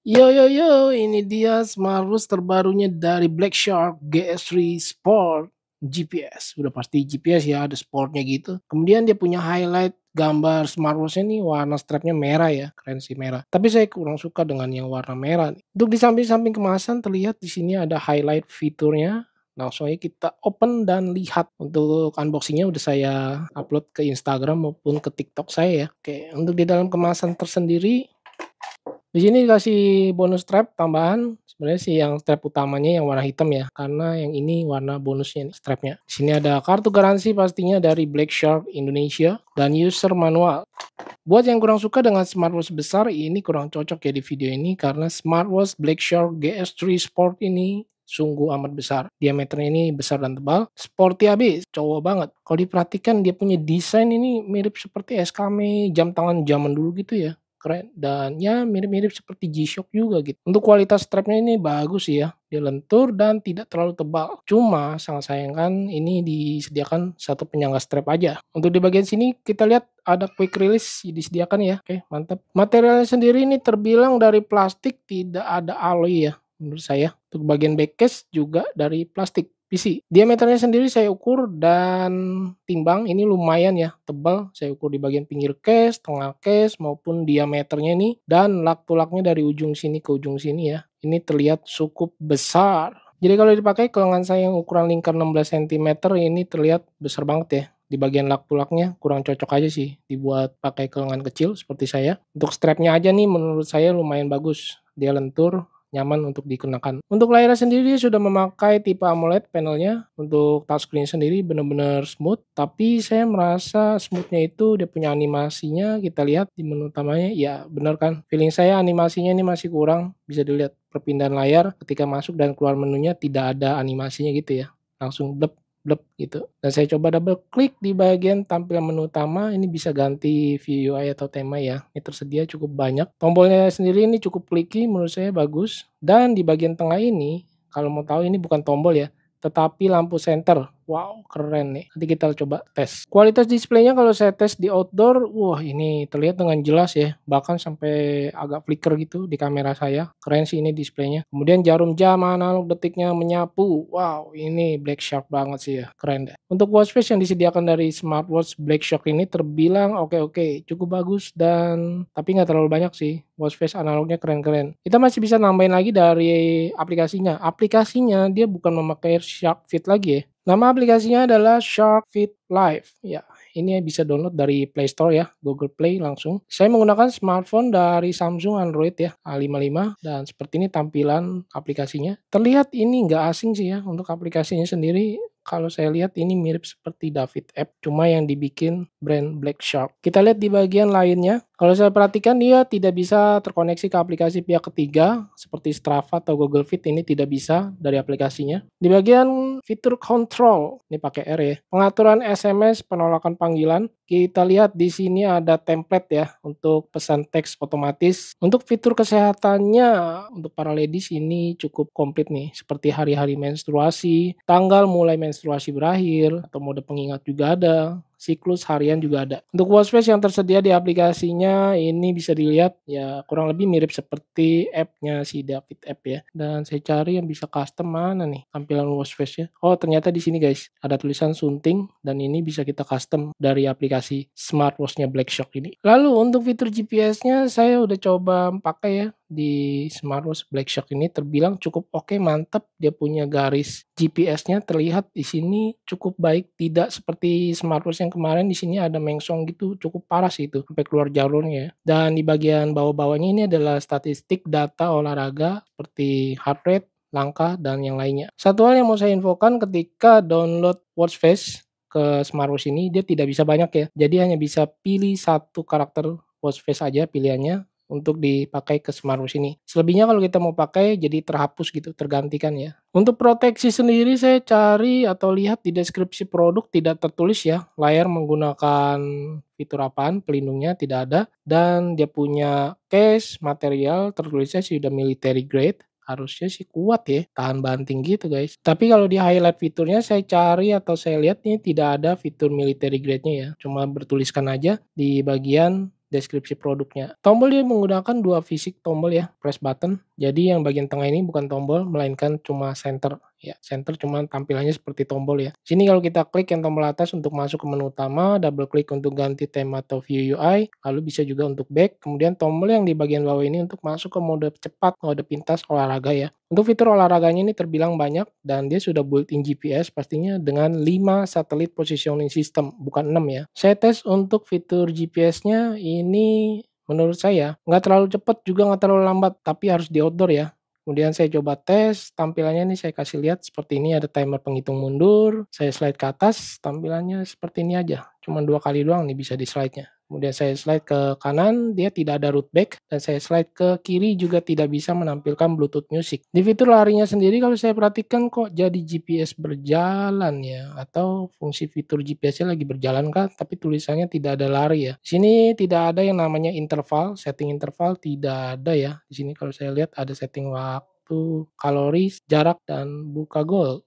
Yo yo yo, ini dia smartwatch terbarunya dari Black Shark GS3 Sport GPS. Udah pasti GPS ya, ada sportnya gitu. Kemudian dia punya highlight gambar smartwatch ini warna strapnya merah ya, keren sih merah. Tapi saya kurang suka dengan yang warna merah nih. Untuk di samping-samping kemasan terlihat di sini ada highlight fiturnya. Langsung aja kita open dan lihat. Untuk unboxingnya udah saya upload ke Instagram maupun ke TikTok saya ya. Oke, untuk di dalam kemasan tersendiri di sini dikasih bonus strap tambahan, sebenarnya sih yang strap utamanya yang warna hitam ya, karena yang ini warna bonusnya nih strapnya. Di sini ada kartu garansi pastinya dari Black Shark Indonesia dan user manual. Buat yang kurang suka dengan smartwatch besar, ini kurang cocok ya di video ini karena smartwatch Black Shark GS3 Sport ini sungguh amat besar. Diameternya ini besar dan tebal, sporty habis, cowok banget. Kalau diperhatikan dia punya desain ini mirip seperti SKM jam tangan zaman dulu gitu ya. Keren dan ya mirip-mirip seperti G-Shock juga gitu. Untuk kualitas strapnya ini bagus sih ya. Dia lentur dan tidak terlalu tebal. Cuma sangat sayangkan ini disediakan satu penyangga strap aja. Untuk di bagian sini kita lihat ada quick release disediakan ya. Oke, mantap. Materialnya sendiri ini terbilang dari plastik, tidak ada alloy ya menurut saya. Untuk bagian back case juga dari plastik. PC. Diameternya sendiri saya ukur dan timbang ini lumayan ya tebal. Saya ukur di bagian pinggir case, tengah case maupun diameternya ini dan lak-tulaknya dari ujung sini ke ujung sini ya. Ini terlihat cukup besar. Jadi kalau dipakai ke lengan saya yang ukuran lingkar 16 cm ini terlihat besar banget ya. Di bagian lak-tulaknya kurang cocok aja sih dibuat pakai ke lengan kecil seperti saya. Untuk strapnya aja nih menurut saya lumayan bagus. Dia lentur, nyaman untuk dikenakan. Untuk layarnya sendiri sudah memakai tipe AMOLED panelnya. Untuk touchscreen sendiri benar-benar smooth, tapi saya merasa smoothnya itu dia punya animasinya. Kita lihat di menu utamanya, ya benar kan? Feeling saya animasinya ini masih kurang. Bisa dilihat perpindahan layar ketika masuk dan keluar menunya tidak ada animasinya gitu ya. Langsung blep blep gitu. Dan saya coba double klik di bagian tampilan menu utama, ini bisa ganti view UI atau tema ya. Ini tersedia cukup banyak. Tombolnya sendiri ini cukup clicky, menurut saya bagus. Dan di bagian tengah ini, kalau mau tahu ini bukan tombol ya, tetapi lampu senter. Wow, keren nih. Nanti kita coba tes. Kualitas displaynya kalau saya tes di outdoor, wah ini terlihat dengan jelas ya. Bahkan sampai agak flicker gitu di kamera saya. Keren sih ini displaynya. Kemudian jarum jam analog detiknya menyapu. Wow, ini Black Shark banget sih ya. Keren deh. Untuk watch face yang disediakan dari smartwatch Black Shark ini terbilang oke-oke, cukup bagus dan tapi nggak terlalu banyak sih. Watch face analognya keren-keren. Kita masih bisa nambahin lagi dari aplikasinya. Aplikasinya dia bukan memakai Shark Fit lagi ya. Nama aplikasinya adalah Shark Fit Live. Ya, ini bisa download dari Play Store ya, Google Play langsung. Saya menggunakan smartphone dari Samsung Android ya, A55 dan seperti ini tampilan aplikasinya. Terlihat ini nggak asing sih ya untuk aplikasinya sendiri. Kalau saya lihat ini mirip seperti David App, cuma yang dibikin brand Black Shark. Kita lihat di bagian lainnya. Kalau saya perhatikan dia tidak bisa terkoneksi ke aplikasi pihak ketiga seperti Strava atau Google Fit, ini tidak bisa dari aplikasinya. Di bagian fitur control, ini pakai R ya. Pengaturan SMS, penolakan panggilan. Kita lihat di sini ada template ya untuk pesan teks otomatis. Untuk fitur kesehatannya untuk para ladies ini cukup komplit nih, seperti hari-hari menstruasi, tanggal mulai menstruasi berakhir, atau mode pengingat juga ada. Siklus harian juga ada. Untuk watchface yang tersedia di aplikasinya ini bisa dilihat ya kurang lebih mirip seperti app-nya si David App ya. Dan saya cari yang bisa custom mana nih tampilan watchface-nya. Oh, ternyata di sini guys ada tulisan sunting dan ini bisa kita custom dari aplikasi smartwatch-nya Black Shark ini. Lalu untuk fitur GPS-nya saya udah coba pakai ya di smartwatch Black Shark ini terbilang cukup oke, mantap. Dia punya garis GPS-nya terlihat di sini cukup baik, tidak seperti smartwatch yang kemarin. Di sini ada mengsong gitu, cukup parah sih itu sampai keluar jalurnya ya. Dan di bagian bawah-bawahnya ini adalah statistik data olahraga seperti heart rate, langkah dan yang lainnya. Satu hal yang mau saya infokan ketika download watch face ke smartwatch ini dia tidak bisa banyak ya. Jadi hanya bisa pilih satu karakter watch face aja pilihannya untuk dipakai ke smartwatch ini. Selebihnya kalau kita mau pakai jadi terhapus gitu, tergantikan ya. Untuk proteksi sendiri saya cari atau lihat di deskripsi produk tidak tertulis ya, layar menggunakan fitur apaan, pelindungnya tidak ada. Dan dia punya case material tertulisnya sih udah military grade. Harusnya sih kuat ya, tahan banting gitu guys. Tapi kalau di highlight fiturnya saya cari atau saya lihat ini tidak ada fitur military grade-nya ya. Cuma bertuliskan aja di bagian deskripsi produknya. Tombol dia menggunakan dua fisik tombol ya, press button. Jadi yang bagian tengah ini bukan tombol, melainkan cuma center. Ya, center cuma tampilannya seperti tombol ya. Sini kalau kita klik yang tombol atas untuk masuk ke menu utama, double klik untuk ganti tema atau view UI, lalu bisa juga untuk back. Kemudian tombol yang di bagian bawah ini untuk masuk ke mode cepat, mode pintas olahraga ya. Untuk fitur olahraganya ini terbilang banyak dan dia sudah built-in GPS pastinya dengan 5 satelit positioning system, bukan 6 ya. Saya tes untuk fitur GPS-nya ini menurut saya nggak terlalu cepat juga nggak terlalu lambat, tapi harus di outdoor ya. Kemudian saya coba tes, tampilannya ini saya kasih lihat seperti ini, ada timer penghitung mundur, saya slide ke atas, tampilannya seperti ini aja, cuma 2 kali doang nih bisa di slide-nya. Kemudian saya slide ke kanan, dia tidak ada root back, dan saya slide ke kiri juga tidak bisa menampilkan Bluetooth Music. Di fitur larinya sendiri kalau saya perhatikan kok jadi GPS berjalan ya, atau fungsi fitur GPS-nya lagi berjalan kah, tapi tulisannya tidak ada lari ya. Di sini tidak ada yang namanya interval, setting interval tidak ada ya. Di sini kalau saya lihat ada setting waktu, kalori, jarak, dan buka gol.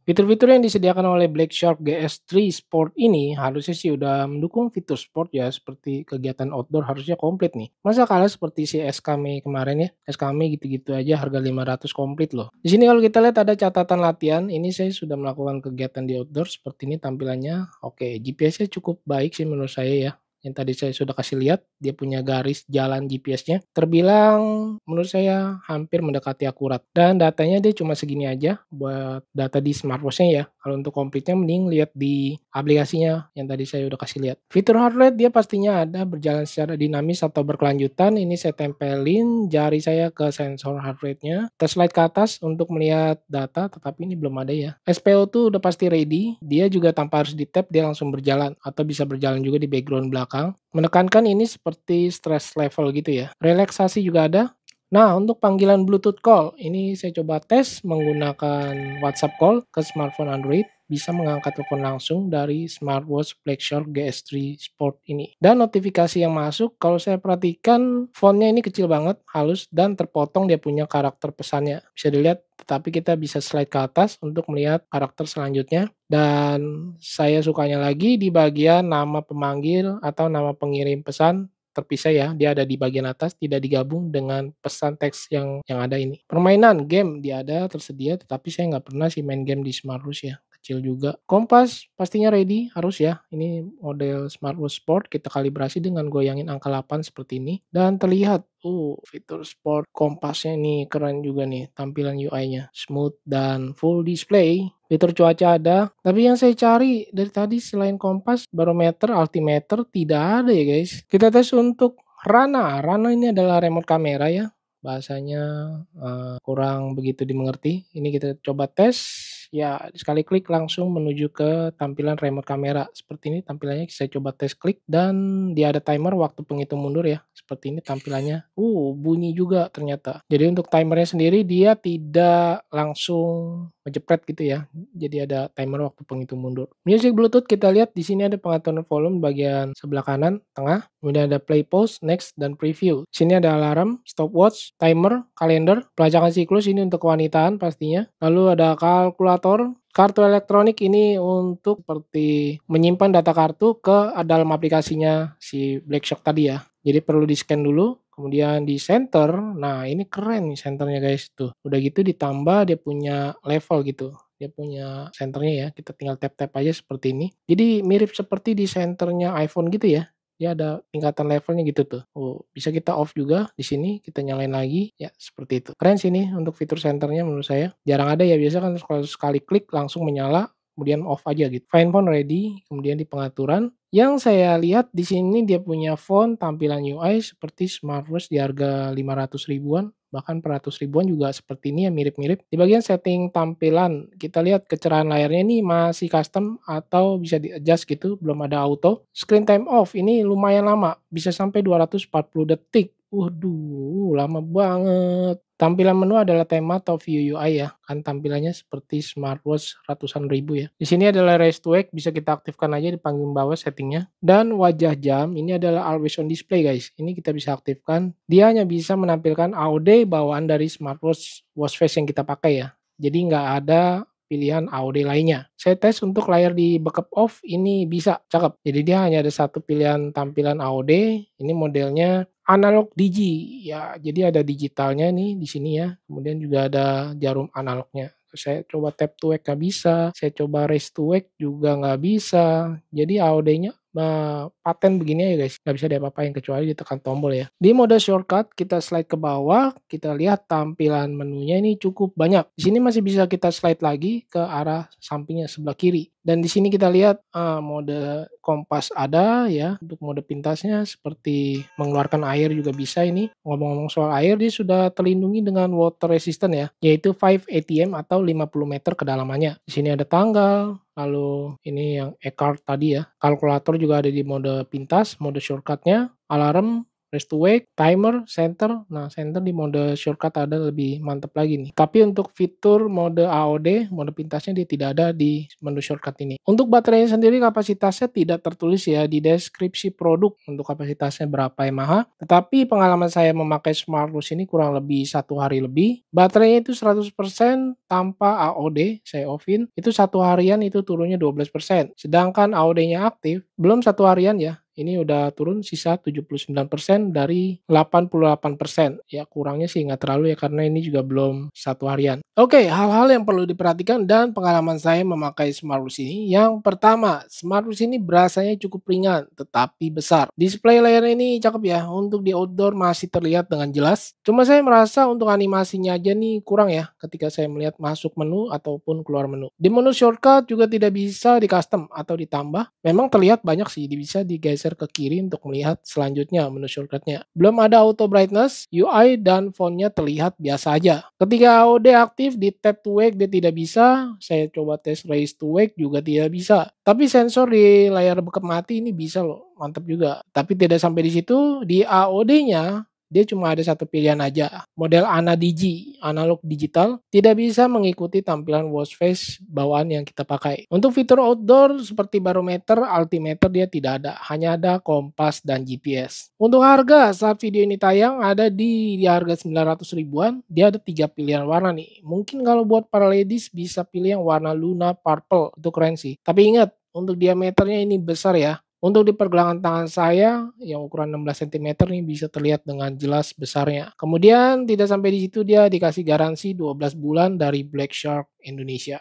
Fitur-fitur yang disediakan oleh Black Shark GS3 Sport ini harusnya sih udah mendukung fitur sport ya, seperti kegiatan outdoor harusnya komplit nih. Masa kalah seperti si SKME kemarin ya, SKME gitu-gitu aja harga 500 komplit loh. Di sini kalau kita lihat ada catatan latihan, ini saya sudah melakukan kegiatan di outdoor seperti ini tampilannya. Oke, GPS-nya cukup baik sih menurut saya ya. Yang tadi saya sudah kasih lihat, dia punya garis jalan GPS-nya. Terbilang menurut saya hampir mendekati akurat. Dan datanya dia cuma segini aja buat data di smartwatch-nya ya. Kalau untuk komplitnya mending lihat di aplikasinya yang tadi saya udah kasih lihat. Fitur heart rate dia pastinya ada berjalan secara dinamis atau berkelanjutan. Ini saya tempelin jari saya ke sensor heart rate-nya. Kita slide ke atas untuk melihat data, tetapi ini belum ada ya. SPO tuh udah pasti ready. Dia juga tanpa harus di-tap dia langsung berjalan atau bisa berjalan juga di background belakang. Menekankan ini seperti stress level gitu ya. Relaksasi juga ada. Nah, untuk panggilan Bluetooth call, ini saya coba tes menggunakan WhatsApp call ke smartphone Android, bisa mengangkat telepon langsung dari smartwatch Black Shark GS3 Sport ini. Dan notifikasi yang masuk, kalau saya perhatikan fontnya ini kecil banget, halus, dan terpotong dia punya karakter pesannya. Bisa dilihat, tetapi kita bisa slide ke atas untuk melihat karakter selanjutnya. Dan saya sukanya lagi di bagian nama pemanggil atau nama pengirim pesan terpisah ya, dia ada di bagian atas, tidak digabung dengan pesan teks yang ada ini. Permainan game dia ada tersedia, tetapi saya nggak pernah sih main game di smartwatch ya, kecil juga. Kompas pastinya ready, harus ya. Ini model smartwatch sport, kita kalibrasi dengan goyangin angka 8 seperti ini. Dan terlihat, fitur sport kompasnya ini keren juga nih, tampilan UI-nya. Smooth dan full display. Fitur cuaca ada, tapi yang saya cari dari tadi selain kompas, barometer, altimeter tidak ada ya guys. Kita tes untuk Rana. Rana ini adalah remote kamera ya. Bahasanya kurang begitu dimengerti. Ini kita coba tes. Ya, sekali klik langsung menuju ke tampilan remote kamera. Seperti ini tampilannya, saya coba tes klik dan dia ada timer waktu penghitung mundur ya. Seperti ini tampilannya. Bunyi juga ternyata. Jadi untuk timernya sendiri dia tidak langsung ngejepret gitu ya. Jadi ada timer waktu penghitung mundur. Music Bluetooth kita lihat di sini ada pengaturan volume bagian sebelah kanan, tengah. Kemudian ada play, pause, next, dan preview. Di sini ada alarm, stopwatch, timer, kalender, pelacakan siklus ini untuk kewanitaan pastinya. Lalu ada kalkulator, kartu elektronik ini untuk seperti menyimpan data kartu ke dalam aplikasinya si Black Shark tadi ya. Jadi perlu di-scan dulu, kemudian di center. Nah, ini keren nih senternya guys tuh. Udah gitu ditambah dia punya level gitu. Dia punya senternya ya. Kita tinggal tap-tap aja seperti ini. Jadi mirip seperti di senternya iPhone gitu ya. Dia ada tingkatan levelnya gitu tuh. Bisa kita off juga di sini, kita nyalain lagi ya seperti itu. Keren sih nih untuk fitur senternya menurut saya. Jarang ada ya, biasa kan kalau sekali klik langsung menyala, kemudian off aja gitu. Find phone ready, kemudian di pengaturan. Yang saya lihat di sini dia punya font tampilan UI seperti smartwatch di harga 500 ribuan, bahkan per ratus ribuan juga seperti ini ya, mirip-mirip. Di bagian setting tampilan, kita lihat kecerahan layarnya ini masih custom atau bisa di-adjust gitu, belum ada auto. Screen time off ini lumayan lama, bisa sampai 240 detik. Waduh, lama banget. Tampilan menu adalah tema atau view UI ya, kan tampilannya seperti smartwatch ratusan ribu ya. Di sini adalah raise to wake, bisa kita aktifkan aja di panggung bawah settingnya. Dan wajah jam, ini adalah always on display guys. Ini kita bisa aktifkan. Dia hanya bisa menampilkan AOD bawaan dari smartwatch watch face yang kita pakai ya. Jadi nggak ada pilihan AOD lainnya. Saya tes untuk layar di backup off, ini bisa, cakep. Jadi dia hanya ada satu pilihan tampilan AOD, ini modelnya analog digi, ya jadi ada digitalnya nih di sini ya, kemudian juga ada jarum analognya. Saya coba tap to wake nggak bisa, saya coba raise to wake juga nggak bisa. Jadi AOD-nya paten begini ya guys, nggak bisa diapa-apain kecuali ditekan tombol ya. Di mode shortcut kita slide ke bawah, kita lihat tampilan menunya ini cukup banyak. Di sini masih bisa kita slide lagi ke arah sampingnya sebelah kiri. Dan di sini kita lihat mode kompas ada ya, untuk mode pintasnya seperti mengeluarkan air juga bisa ini. Ngomong-ngomong soal air, dia sudah terlindungi dengan water resistant ya, yaitu 5 ATM atau 50 meter kedalamannya. Di sini ada tanggal, lalu ini yang e-card tadi ya. Kalkulator juga ada di mode pintas, mode shortcutnya, alarm, raise to wake, timer, center. Nah, center di mode shortcut ada lebih mantap lagi nih. Tapi untuk fitur mode AOD, mode pintasnya dia tidak ada di menu shortcut ini. Untuk baterainya sendiri kapasitasnya tidak tertulis ya di deskripsi produk untuk kapasitasnya berapa mAh. Tetapi pengalaman saya memakai SmartWatch ini kurang lebih 1 hari lebih. Baterainya itu 100% tanpa AOD, saya offin. Itu 1 harian itu turunnya 12%. Sedangkan AOD-nya aktif, belum 1 harian ya. Ini udah turun sisa 79% dari 88%. Ya kurangnya sih nggak terlalu ya karena ini juga belum 1 harian. Oke, hal-hal yang perlu diperhatikan dan pengalaman saya memakai smartwatch ini. Yang pertama, smartwatch ini berasanya cukup ringan tetapi besar. Display layar ini cakep ya, untuk di outdoor masih terlihat dengan jelas. Cuma saya merasa untuk animasinya aja nih kurang ya ketika saya melihat masuk menu ataupun keluar menu. Di menu shortcut juga tidak bisa di custom atau ditambah. Memang terlihat banyak sih, bisa digeser ke kiri untuk melihat selanjutnya menu shortcutnya. Belum ada auto brightness, UI dan fontnya terlihat biasa aja. Ketika AOD aktif di tap to wake dia tidak bisa, saya coba tes raise to wake juga tidak bisa. Tapi sensor di layar backup mati ini bisa loh, mantap juga. Tapi tidak sampai di situ, di AOD-nya dia cuma ada satu pilihan aja, model ANA-DIGI, analog digital, tidak bisa mengikuti tampilan watch face bawaan yang kita pakai. Untuk fitur outdoor seperti barometer, altimeter dia tidak ada, hanya ada kompas dan GPS. Untuk harga saat video ini tayang ada di harga 900 ribuan, dia ada 3 pilihan warna nih. Mungkin kalau buat para ladies bisa pilih yang warna Luna Purple, itu keren sih. Tapi ingat, untuk diameternya ini besar ya. Untuk di pergelangan tangan saya yang ukuran 16 cm nih bisa terlihat dengan jelas besarnya. Kemudian tidak sampai di situ dia dikasih garansi 12 bulan dari Black Shark Indonesia.